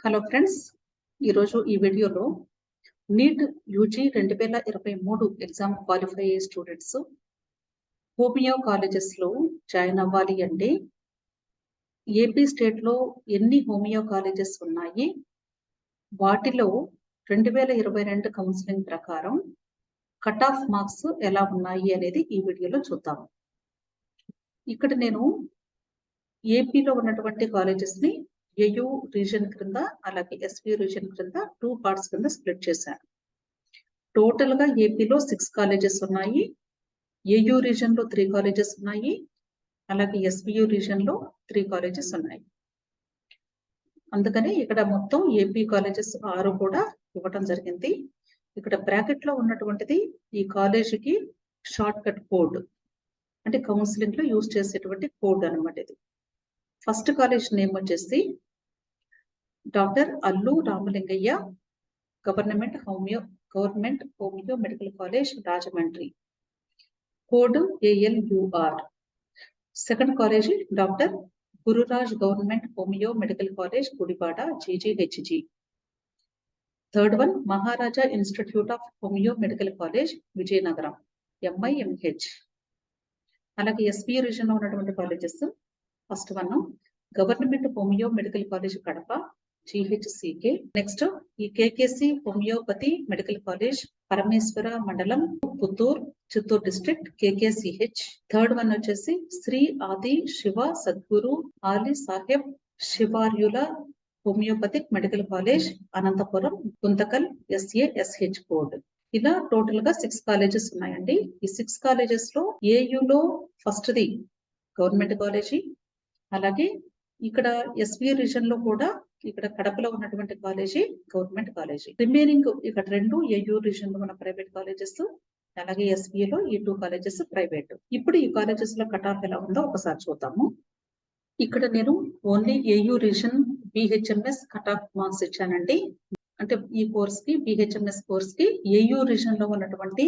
Hello friends, ఈరోజు ఈ వీడియోలో నీట్ యూజీ 2023 ఎగ్జామ్ క్వాలిఫై అయ్యే స్టూడెంట్స్ హోమియో కాలేజెస్లో జాయిన్ అవ్వాలి అంటే ఏపీ స్టేట్లో ఎన్ని హోమియో కాలేజెస్ ఉన్నాయి, వాటిలో 2022 కౌన్సిలింగ్ ప్రకారం కట్ ఆఫ్ మార్క్స్ ఎలా ఉన్నాయి అనేది ఈ వీడియోలో చూద్దాం. ఇక్కడ నేను ఏపీలో ఉన్నటువంటి కాలేజెస్ని ఏయూ రీజన్ క్రింద అలాగే ఎస్పీ రీజన్ క్రింద 2 పార్ట్స్ కింద స్ప్లిట్ చేశాను. టోటల్ గా ఏపీలో 6 కాలేజెస్ ఉన్నాయి, ఏయూ రీజన్ లో 3 కాలేజెస్ ఉన్నాయి, అలాగే ఎస్పీయూ రీజన్ లో 3 కాలేజెస్ ఉన్నాయి. అందుకని ఇక్కడ మొత్తం ఏపీ కాలేజెస్ 6 కూడా ఇవ్వటం జరిగింది. ఇక్కడ బ్రాకెట్ లో ఉన్నటువంటిది ఈ కాలేజీకి షార్ట్ కట్ కోడ్, అంటే కౌన్సిలింగ్ లో యూజ్ చేసేటువంటి కోడ్ అనమాట. ఇది ఫస్ట్ కాలేజ్ నేమ్ వచ్చేసి doctor Allu Ramalingaiah government homeo medical college Rajahmundry, code ALUR. Second college doctor Gururaj government homeo medical college Gudivada GGHG. Third one Maharaja institute of homeo medical college Vizianagaram MIMH. అలాగే SP reason లో ఉన్నటువంటి colleges first one government homeo medical college Kadapa GHCK. Next ఈ KKC homeopathy medical college పరమేశ్వర మండలం Puttur Chittoor district KKCH. Third one వచ్చేసి శ్రీ ఆది శివ సద్గురు ఆలి సాహెబ్ శివార్యుల homeopathic medical college Anantapuram Guntakal SASH కోడ్. ఇలా total గా 6 కాలేజెస్ ఉన్నాయండి. ఈ 6 కాలేజెస్ లో ఏయులో ఫస్ట్ ది గవర్నమెంట్ కాలేజీ, అలాగే ఇక్కడ ఎస్పీ రీజన్ లో కూడా ఇక్కడ కడపలో ఉన్నటువంటి కాలేజీ గవర్నమెంట్ కాలేజీ. రిమైనింగ్ ఇక్కడ 2 ఏయూ రీజన్ లో ఉన్న ప్రైవేట్ కాలేజెస్, అలాగే ఎస్పీలో ఈ 2 కాలేజెస్ ప్రైవేట్. ఇప్పుడు ఈ కాలేజెస్ లో కట్ ఆఫ్ ఎలా ఉందో ఒకసారి చూద్దాము. ఇక్కడ నేను only AU reason BHMS cut off marks ఇచ్చానండి. అంటే ఈ కోర్స్ కి BHMS కోర్స్ కి ఏయూ రీజన్ లో ఉన్నటువంటి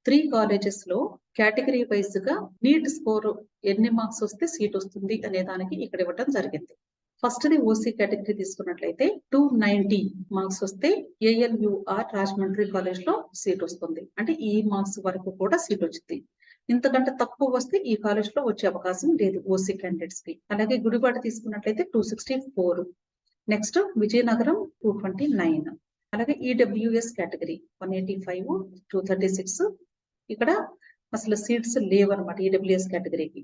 3 కాలేజెస్ లో కేటగిరీ వైజ్ గా నీట్ స్కోర్ ఎన్ని మార్క్స్ వస్తే సీట్ వస్తుంది అనే దానికి ఇక్కడ ఇవ్వడం జరిగింది. ఫస్ట్ ది ఓసీ కేటగిరీ తీసుకున్నట్లయితే 290 మార్క్స్ వస్తే ALUR రాజమండ్రి కాలేజ్ లో సీట్ వస్తుంది. అంటే ఈ మార్క్స్ వరకు కూడా సీట్ వచ్చింది. ఇంతకంటే తక్కువ వస్తే ఈ కాలేజ్ లో వచ్చే అవకాశం లేదు ఓసీ క్యాండిడేట్స్ కి. అలాగే గుడివాడ తీసుకున్నట్లయితే 264, నెక్స్ట్ విజయనగరం 229, అలాగే EWS కేటగిరీ 185, 236. ఇక్కడ అసలు సీట్స్ లేవన్నమాట EWS కేటగిరీకి.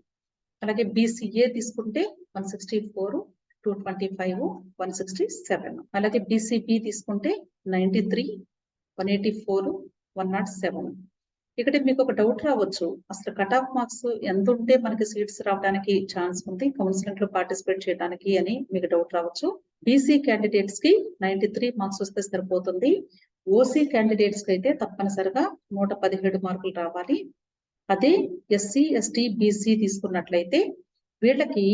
అలాగే BCA తీసుకుంటే 164, 225, 167. అలాగే BCB తీసుకుంటే 93, 184, 107. ఇక్కడ మీకు ఒక డౌట్ రావచ్చు, అసలు కట్ ఆఫ్ మార్క్స్ ఎంత ఉంటే మనకి సీట్స్ రావడానికి ఛాన్స్ ఉంది కౌన్సిలింగ్ లో పార్టిసిపేట్ చేయడానికి అని మీకు డౌట్ రావచ్చు. BC క్యాండిడేట్స్ కి 93 మార్క్స్ వస్తే సరిపోతుంది. ఓసీ క్యాండిడేట్స్ కి అయితే తప్పనిసరిగా 117 మార్కులు రావాలి. అదే SC ST BC తీసుకున్నట్లయితే వీళ్ళకి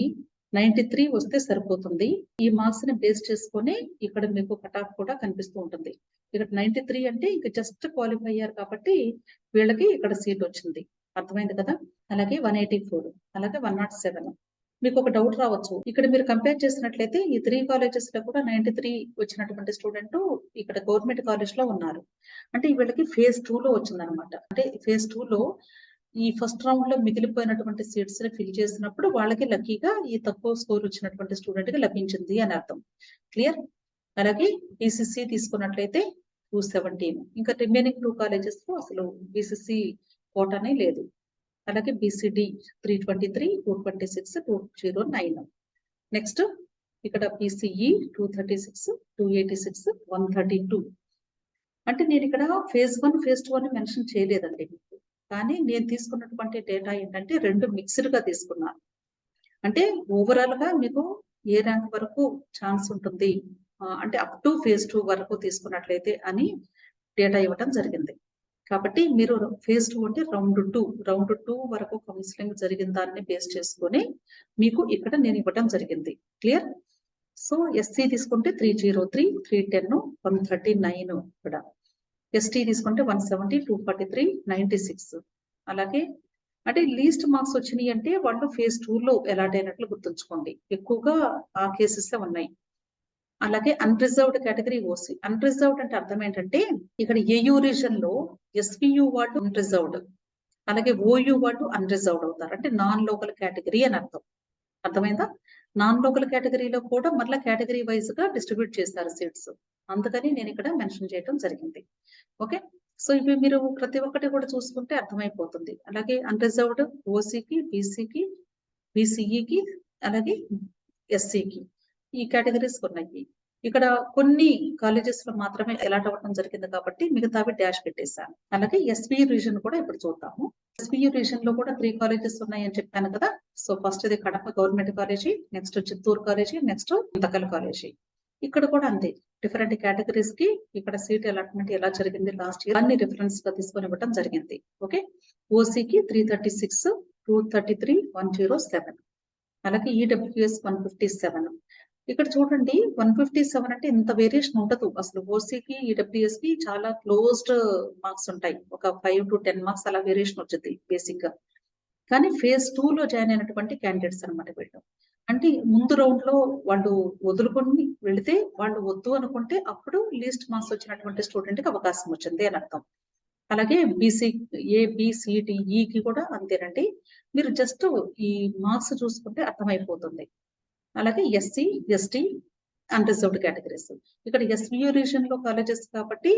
93 వస్తే సరిపోతుంది. ఈ మార్క్స్ ని బేస్ చేసుకొని ఇక్కడ మీకు కట్ ఆఫ్ కూడా కనిపిస్తూ ఉంటుంది. ఇక్కడ 93 అంటే ఇంకా జస్ట్ క్వాలిఫై అయ్యారు కాబట్టి వీళ్ళకి ఇక్కడ సీట్ వచ్చింది. అర్థమైంది కదా. అలాగే 184, అలాగే 107. మీకు ఒక డౌట్ రావచ్చు, ఇక్కడ మీరు కంపేర్ చేసినట్లయితే ఈ 3 కాలేజెస్ లో కూడా 93 వచ్చినటువంటి స్టూడెంట్ ఇక్కడ గవర్నమెంట్ కాలేజ్ లో ఉన్నారు. అంటే వీళ్ళకి ఫేజ్ 2 లో వచ్చిందనమాట. అంటే ఫేజ్ 2 లో ఈ ఫస్ట్ రౌండ్ లో మిగిలిపోయినటువంటి సీట్స్ ని ఫిల్ చేసినప్పుడు వాళ్ళకి లక్కీగా ఈ తక్కువ స్కోర్ వచ్చినటువంటి స్టూడెంట్ కి లభించింది అని అర్థం. క్లియర్. అలాగే BCC తీసుకున్నట్లయితే 217. ఇంకా రిమైనింగ్ 2 కాలేజెస్ లో అసలు BCC కోటానే లేదు. అలాగే BCD 323, 226, 209. నెక్స్ట్ ఇక్కడ BCE 236, 286, 132. అంటే నేను ఇక్కడ ఫేజ్ 1 ఫేజ్ 2 అని మెన్షన్ చేయలేదండి మీకు. కానీ నేను తీసుకున్నటువంటి డేటా ఏంటంటే 2 మిక్స్డ్ గా తీసుకున్నాను. అంటే ఓవరాల్ గా మీకు ఏ ర్యాంక్ వరకు ఛాన్స్ ఉంటుంది అంటే అప్ టు ఫేజ్ 2 వరకు తీసుకున్నట్లయితే అని డేటా ఇవ్వడం జరిగింది. కాబట్టి మీరు ఫేజ్ 2 అంటే రౌండ్ 2 వరకు కౌన్సిలింగ్ జరిగిన దాన్ని బేస్ చేసుకొని మీకు ఇక్కడ నేను ఇవ్వడం జరిగింది. క్లియర్. సో SC తీసుకుంటే 303, 310, 139. ఇక్కడ ST తీసుకుంటే 170, 243, 96. అలాగే అంటే లీస్ట్ మార్క్స్ వచ్చినాయి అంటే వాళ్ళు ఫేజ్ 2 లో ఎలాట్ అయినట్లు గుర్తుంచుకోండి. ఎక్కువగా ఆ కేసెస్ ఉన్నాయి. అలాగే అన్రిజర్వ్డ్ కేటగిరీ ఓసీ. అన్రిజర్వ్డ్ అంటే అర్థం ఏంటంటే ఇక్కడ ఏయూ రీజన్ లో ఎస్పీయూ వాళ్ళు అన్రిజర్వ్డ్, అలాగే ఓయూ వాళ్ళు అన్రిజర్వ్డ్ అవుతారు. అంటే నాన్ లోకల్ కేటగిరీ అని అర్థం. అర్థమైందా? నాన్ లోకల్ కేటగిరీలో కూడా మళ్ళీ కేటగిరీ వైజ్ గా డిస్ట్రిబ్యూట్ చేస్తారు సీట్స్. అందుకని నేను ఇక్కడ మెన్షన్ చేయడం జరిగింది. ఓకే, సో ఇవి మీరు ప్రతి ఒక్కటి కూడా చూసుకుంటే అర్థమైపోతుంది. అలాగే అన్రిజర్వ్డ్ ఓసీకి, బీసీకి, బీసీఈకి, అలాగే ఎస్సీకి ఈ కేటగిరీస్ ఉన్నాయి. ఇక్కడ కొన్ని కాలేజెస్ లో మాత్రమే అలాట్ అవ్వడం జరిగింది కాబట్టి మిగతావి డాష్ పెట్టేశాను. అలాగే ఎస్బీయూ రీజన్ కూడా ఇప్పుడు చూద్దాము. ఎస్బీయూ రీజన్ లో కూడా 3 కాలేజెస్ ఉన్నాయని చెప్పాను కదా. సో ఫస్ట్ ఇది Kadapa government college, next Chittoor college, next Guntakal college. ఇక్కడ కూడా అంతే, డిఫరెంట్ కేటగిరీస్ కి ఇక్కడ సీట్ అలాట్మెంట్ ఎలా జరిగింది లాస్ట్ ఇయర్ అన్ని రిఫరెన్స్ గా తీసుకొని ఇవ్వడం జరిగింది. ఓకే, ఓసీకి 336, 233, 107, అలాగే ఈడబ్ల్యూఎస్ 157. ఇక్కడ చూడండి 157 అంటే ఇంత వేరియేషన్ ఉండదు అసలు. ఓసీకి ఈడబ్ల్యూఎస్ కి చాలా క్లోజ్డ్ మార్క్స్ ఉంటాయి, ఒక 5 to 10 మార్క్స్ అలా వేరియేషన్ వచ్చింది బేసిక్ గా. కానీ ఫేజ్ 2 లో జాయిన్ అయినటువంటి క్యాండిడేట్స్ అనమాట వీళ్ళు. అంటే ముందు రౌండ్ లో వాళ్ళు వదులుకొని వెళితే, వాళ్ళు వద్దు అనుకుంటే అప్పుడు లీస్ట్ మార్క్స్ వచ్చినటువంటి స్టూడెంట్ కి అవకాశం వచ్చింది అని అర్థం. అలాగే బీసీ ఏబిసిడిఈకి కూడా అంతేనండి. మీరు జస్ట్ ఈ మార్క్స్ చూసుకుంటే అర్థమైపోతుంది. అలాగే ఎస్సీ ఎస్టీ అన్రిజర్వ్డ్ కేటగిరీస్. ఇక్కడ ఎస్వియూ రీజన్ లో కాలేజెస్ కాబట్టి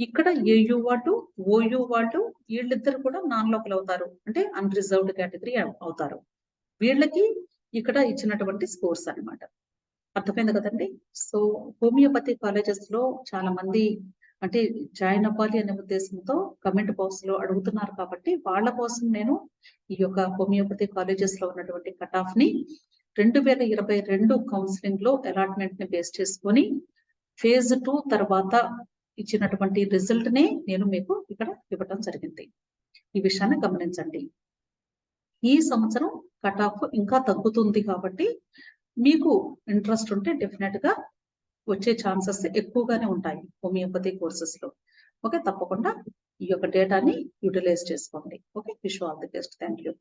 ఇక్కడ ఏయూ వాళ్ళు ఓయూ వాళ్ళు వీళ్ళిద్దరు కూడా నాన్ లోకల్ అవుతారు, అంటే అన్రిజర్వ్డ్ కేటగిరీ అవుతారు. వీళ్ళకి ఇక్కడ ఇచ్చినటువంటి స్కోర్స్ అన్నమాట. అర్థమైంది కదండి. సో హోమియోపతి కాలేజెస్ లో చాలా మంది అంటే జాయిన్ అవ్వాలి అనే ఉద్దేశంతో కమెంట్ బాక్స్ లో అడుగుతున్నారు కాబట్టి వాళ్ళ కోసం నేను ఈ యొక్క హోమియోపతి కాలేజెస్ లో ఉన్నటువంటి కట్ ఆఫ్ ని 2022 కౌన్సిలింగ్ లో అలాట్మెంట్ ని బేస్ చేసుకొని ఫేజ్ 2 తర్వాత ఇచ్చినటువంటి రిజల్ట్ నే నేను మీకు ఇక్కడ ఇవ్వడం జరిగింది. ఈ విషయాన్ని గమనించండి. ఈ సంవత్సరం కట్ ఆఫ్ ఇంకా తగ్గుతుంది కాబట్టి మీకు ఇంట్రెస్ట్ ఉంటే డెఫినెట్ గా వచ్చే ఛాన్సెస్ ఎక్కువగానే ఉంటాయి హోమియోపతి కోర్సెస్ లో. ఓకే, తప్పకుండా ఈ యొక్క డేటాని యూటిలైజ్ చేసుకోండి. Okay, wish all the best. Thank you.